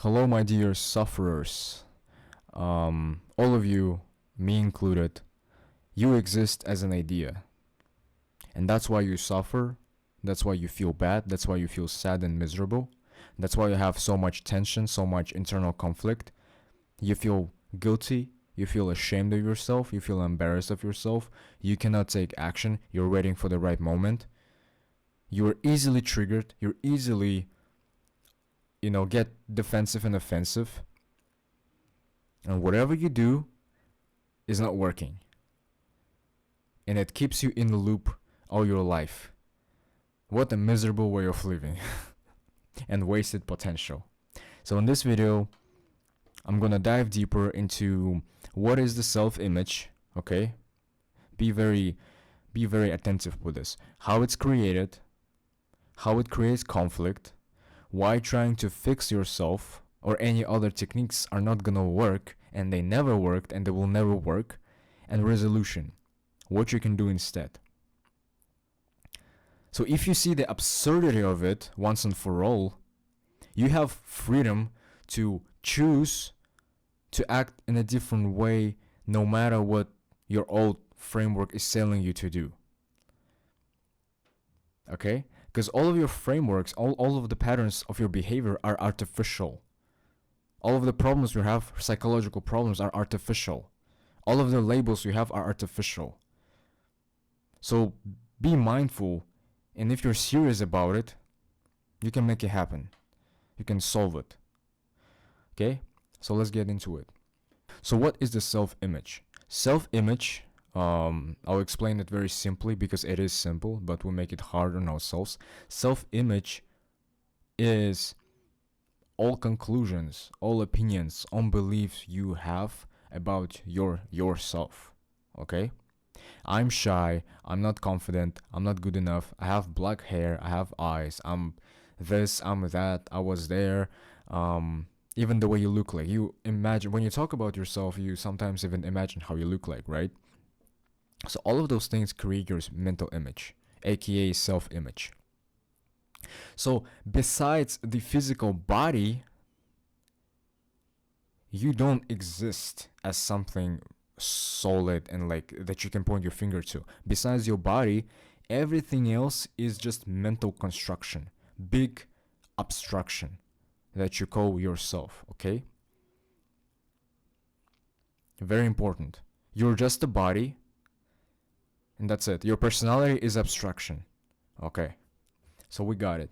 Hello, my dear sufferers. All of you, me included, you exist as an idea. And that's why you suffer. That's why you feel bad. That's why you feel sad and miserable. That's why you have so much tension, so much internal conflict. You feel guilty. You feel ashamed of yourself. You feel embarrassed of yourself. You cannot take action. You're waiting for the right moment. You're easily triggered. You're easily, get defensive and offensive. And whatever you do is not working. And it keeps you in the loop all your life. What a miserable way of living. And wasted potential. So in this video, I'm gonna dive deeper into what is the self-image, okay? Be very attentive with this. How it's created, how it creates conflict, why trying to fix yourself or any other techniques are not gonna work, and they never worked and they will never work, and resolution, what you can do instead. So if you see the absurdity of it once and for all, you have freedom to choose to act in a different way no matter what your old framework is telling you to do. Okay? Because all of your frameworks, all of the patterns of your behavior are artificial. All of the problems you have, psychological problems, are artificial. All of the labels you have are artificial. So be mindful, and if you're serious about it, you can make it happen. You can solve it. Okay? So let's get into it. So what is the self-image? Self-image, I'll explain it very simply because it is simple, but we'll make it hard on ourselves. Self-image is all conclusions, all opinions, all beliefs you have about yourself. Okay? I'm shy, I'm not confident, I'm not good enough, I have black hair, I have eyes, I'm this, I'm that, I was there. Even the way you look like. You imagine, when you talk about yourself, you sometimes even imagine how you look like, right? So all of those things create your mental image, aka self-image. So besides the physical body, you don't exist as something solid and like that you can point your finger to. Besides your body, everything else is just mental construction, big abstraction that you call yourself, okay? Very important. You're just a body, and that's it. Your personality is abstraction. Okay, so we got it.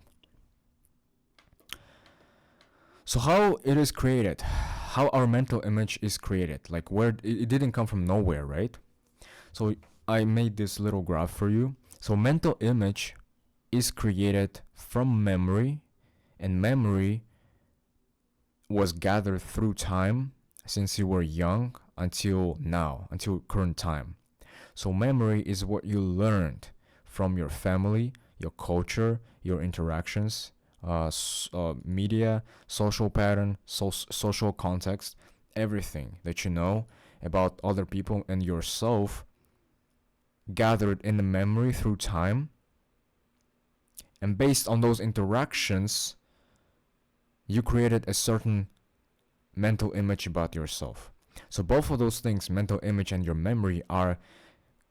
So how it is created, how our mental image is created, like where it didn't come from nowhere, right? So I made this little graph for you. So mental image is created from memory, and memory was gathered through time since you were young until now, until current time. So memory is what you learned from your family, your culture, your interactions, media, social pattern, social context, everything that you know about other people and yourself gathered in the memory through time. And based on those interactions, you created a certain mental image about yourself. So both of those things, mental image and your memory, are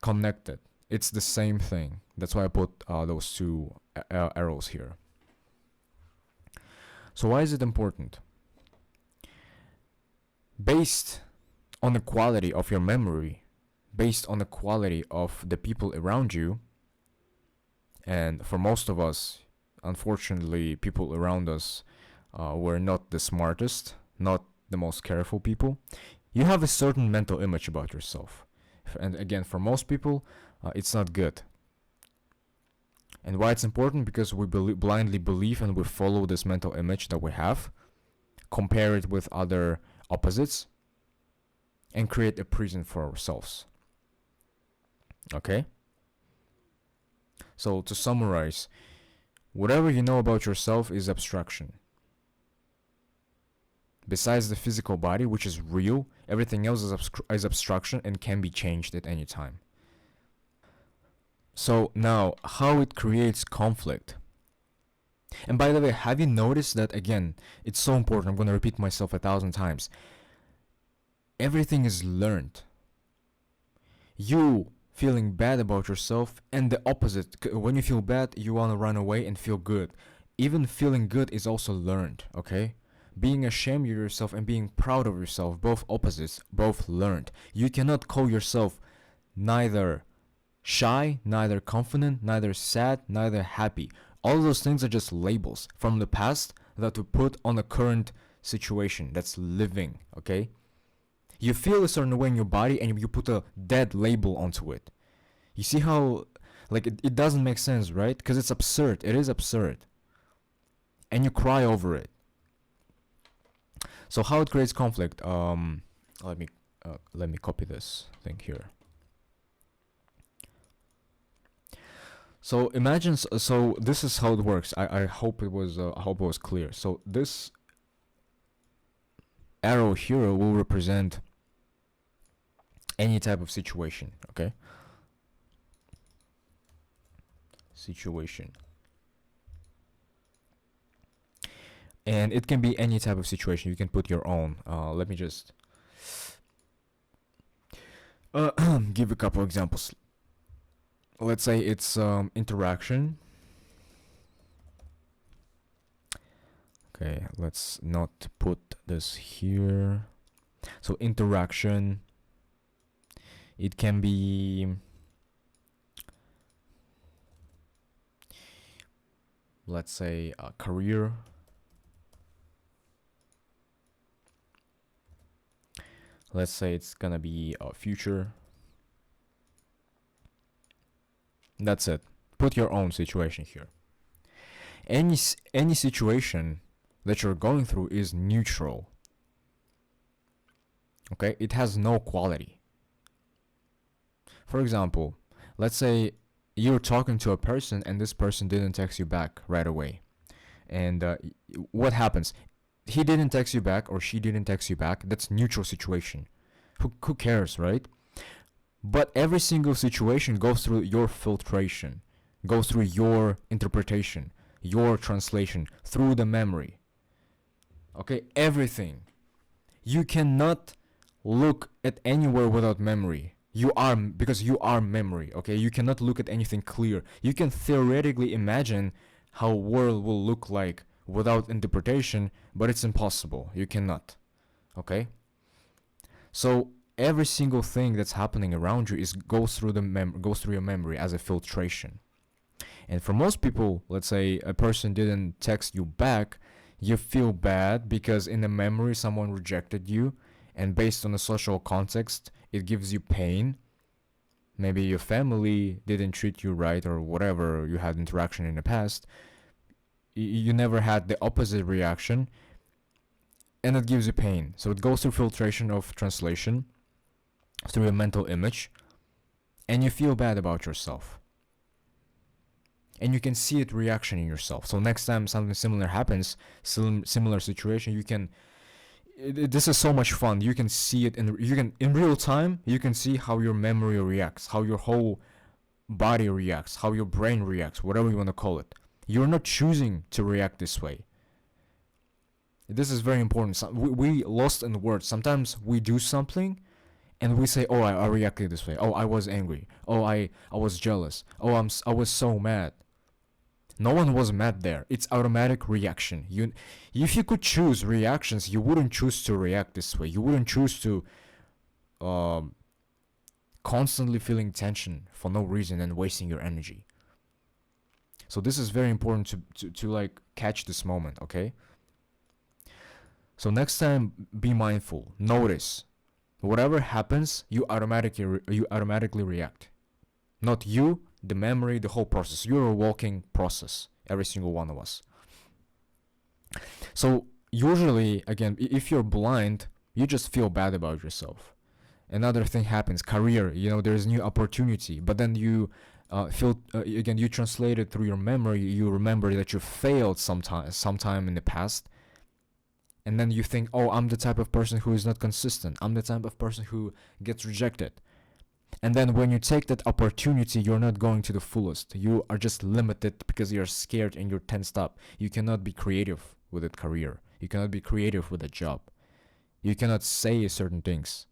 connected. It's the same thing. That's why I put those two arrows here. So why is it important? Based on the quality of your memory, based on the quality of the people around you, and for most of us, unfortunately, people around us were not the smartest, not the most careful people, you have a certain mental image about yourself. And again, for most people, it's not good. And why it's important? Because we blindly believe and we follow this mental image that we have, compare it with other opposites, and create a prison for ourselves. Okay? So to summarize, whatever you know about yourself is abstraction. Besides the physical body, which is real, everything else is abstraction and can be changed at any time. So now, how it creates conflict. And by the way, have you noticed that, again, it's so important, I'm going to repeat myself 1,000 times. Everything is learned. You feeling bad about yourself, and the opposite. When you feel bad, you want to run away and feel good. Even feeling good is also learned, okay? Being ashamed of yourself and being proud of yourself, both opposites, both learned. You cannot call yourself neither shy, neither confident, neither sad, neither happy. All of those things are just labels from the past that we put on the current situation that's living, okay? You feel a certain way in your body and you put a dead label onto it. You see how, like, it doesn't make sense, right? Because it's absurd. It is absurd. And you cry over it. So how it creates conflict? Let me copy this thing here. So imagine. So this is how it works. I hope it was clear. So this arrow here will represent any type of situation. Okay. Situation. And it can be any type of situation. You can put your own. Let me just give a couple examples. Let's say it's interaction. Okay, let's not put this here. So interaction. It can be, let's say, a career. Let's say it's gonna be a future. That's it. Put your own situation here. Any situation that you're going through is neutral. Okay? It has no quality. For example, let's say you're talking to a person and this person didn't text you back right away. And what happens? He didn't text you back or she didn't text you back. That's neutral situation. Who cares, right? But every single situation goes through your filtration, goes through your interpretation, your translation, through the memory. Okay, everything. You cannot look at anywhere without memory. Because you are memory, okay? You cannot look at anything clear. You can theoretically imagine how world will look like without interpretation, but it's impossible. You cannot, okay? So every single thing that's happening around you goes through your memory as a filtration. And for most people, let's say a person didn't text you back, you feel bad because in the memory someone rejected you, and based on the social context, it gives you pain. Maybe your family didn't treat you right or whatever, you had interaction in the past. You never had the opposite reaction, and it gives you pain. So it goes through filtration of translation, through a mental image, and you feel bad about yourself. And you can see it reaction in yourself. So next time something similar happens, similar situation, you can. This is so much fun. You can see it in real time. You can see how your memory reacts, how your whole body reacts, how your brain reacts, whatever you want to call it. You're not choosing to react this way. This is very important. We lost in words. Sometimes we do something and we say, oh, I reacted this way. Oh, I was angry. Oh, I was jealous. Oh, I was so mad. No one was mad there. It's automatic reaction. If you could choose reactions, you wouldn't choose to react this way. You wouldn't choose to constantly feeling tension for no reason and wasting your energy. So this is very important to like catch this moment, okay? So next time, be mindful. Notice whatever happens, you automatically react. Not you, the memory, the whole process. You're a walking process, every single one of us. So usually, again, if you're blind, you just feel bad about yourself. Another thing happens, career, there's new opportunity, but then you again, you translate it through your memory. You remember that you failed sometime in the past, and then you think, oh, I'm the type of person who is not consistent. I'm the type of person who gets rejected. And then when you take that opportunity, you're not going to the fullest. You are just limited because you're scared and you're tensed up. You cannot be creative with a career. You cannot be creative with a job. You cannot say certain things.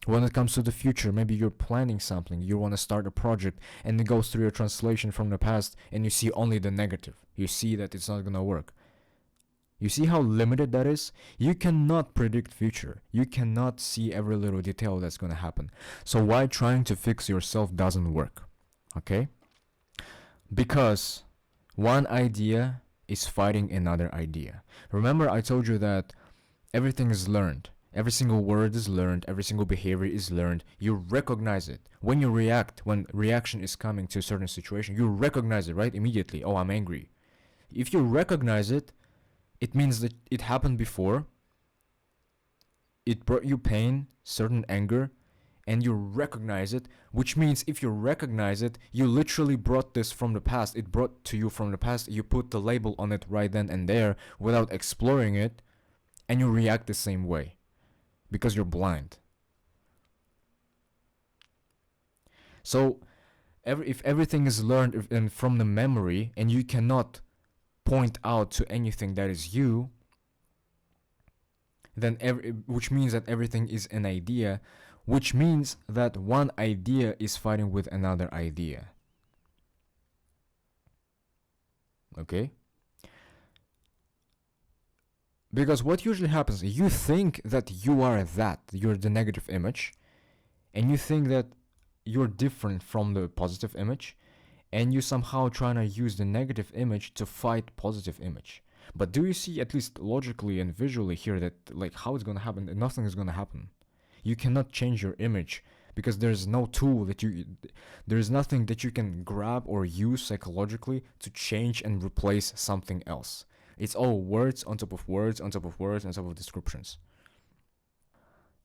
When it comes to the future, maybe you're planning something, you want to start a project, and it goes through your translation from the past, and you see only the negative. You see that it's not going to work. You see how limited that is? You cannot predict future. You cannot see every little detail that's going to happen. So why trying to fix yourself doesn't work? Okay? Because one idea is fighting another idea. Remember I told you that everything is learned. Every single word is learned. Every single behavior is learned. You recognize it. When you react, when reaction is coming to a certain situation, you recognize it, right? Immediately. Oh, I'm angry. If you recognize it, it means that it happened before. It brought you pain, certain anger, and you recognize it, which means if you recognize it, you literally brought this from the past. It brought to you from the past. You put the label on it right then and there without exploring it, and you react the same way because you're blind. So if everything is learned and from the memory, and you cannot point out to anything that is you, then which means that everything is an idea, which means that one idea is fighting with another idea. Okay? Because what usually happens, you think that you are that, you're the negative image, and you think that you're different from the positive image, and you somehow trying to use the negative image to fight positive image. But do you see, at least logically and visually here, that like how it's gonna happen? Nothing is gonna happen. You cannot change your image because there's no tool that there's nothing that you can grab or use psychologically to change and replace something else. It's all words on top of words on top of words on top of descriptions.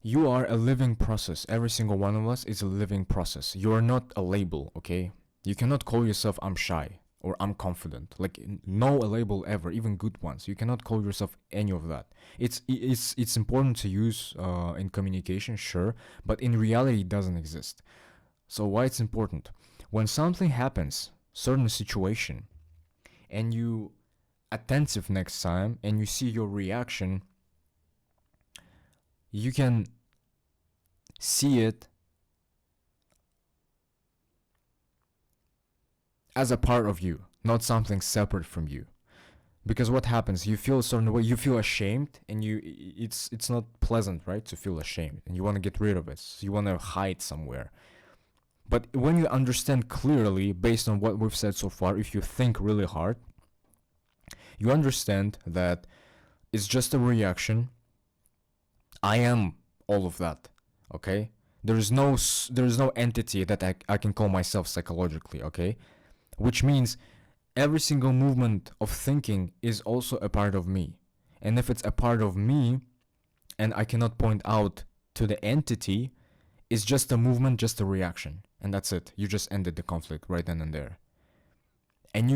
You are a living process. Every single one of us is a living process. You are not a label, okay? You cannot call yourself I'm shy or I'm confident. Like no a label ever, even good ones. You cannot call yourself any of that. It's important to use in communication, sure, but in reality it doesn't exist. So why it's important? When something happens, certain situation, and you attentive next time and you see your reaction, you can see it as a part of you, not something separate from you. Because what happens, you feel a certain way, you feel ashamed, and it's not pleasant, right, to feel ashamed, and you want to get rid of it, so you want to hide somewhere. But when you understand clearly, based on what we've said so far, if you think really hard, you understand that it's just a reaction. I am all of that, okay? There is no entity that I can call myself psychologically, okay? Which means every single movement of thinking is also a part of me. And if it's a part of me, and I cannot point out to the entity, it's just a movement, just a reaction. And that's it. You just ended the conflict right then and there. And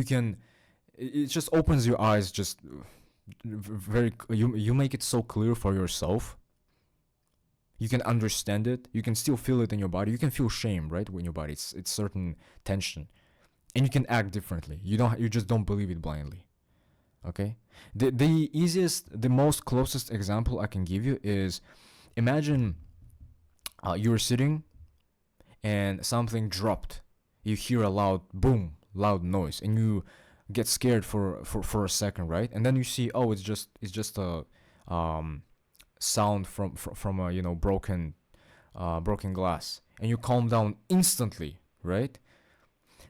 it just opens your eyes, just you make it so clear for yourself. You can understand it. You can still feel it in your body. You can feel shame, right, in your body. It's certain tension. And you can act differently. You just don't believe it blindly. Okay? The easiest, the most closest example I can give you is, imagine you're sitting and something dropped. You hear a loud boom, loud noise, and you get scared for a second, right? And then you see, oh, it's just a sound from a broken glass, and you calm down instantly, right?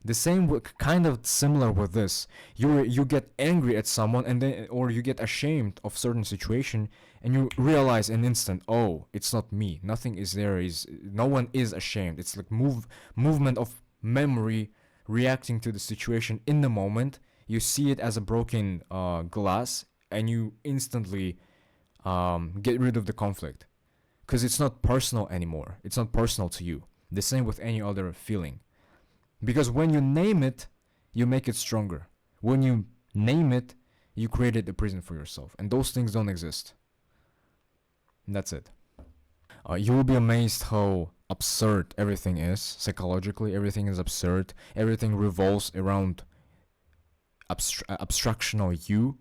The same kind of similar with this. You get angry at someone, and then, or you get ashamed of certain situation, and you realize in an instant, oh, it's not me. Nothing is there. No one is ashamed. It's like movement of memory reacting to the situation in the moment. You see it as a broken glass, and you instantly get rid of the conflict, because it's not personal anymore. It's not personal to you. The same with any other feeling. Because when you name it, you make it stronger. When you name it, you created a prison for yourself. And those things don't exist. And that's it. You will be amazed how absurd everything is. Psychologically, everything is absurd. Everything revolves around abstractional you.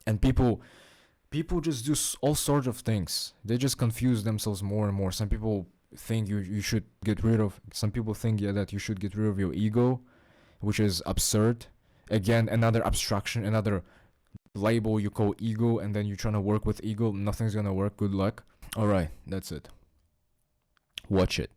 And people just do all sorts of things. They just confuse themselves more and more. Some people think you should get rid of, some people think that you should get rid of your ego, which is absurd. Again, another abstraction, another label you call ego, and then you're trying to work with ego. Nothing's gonna work. Good luck. Alright, that's it. Watch it.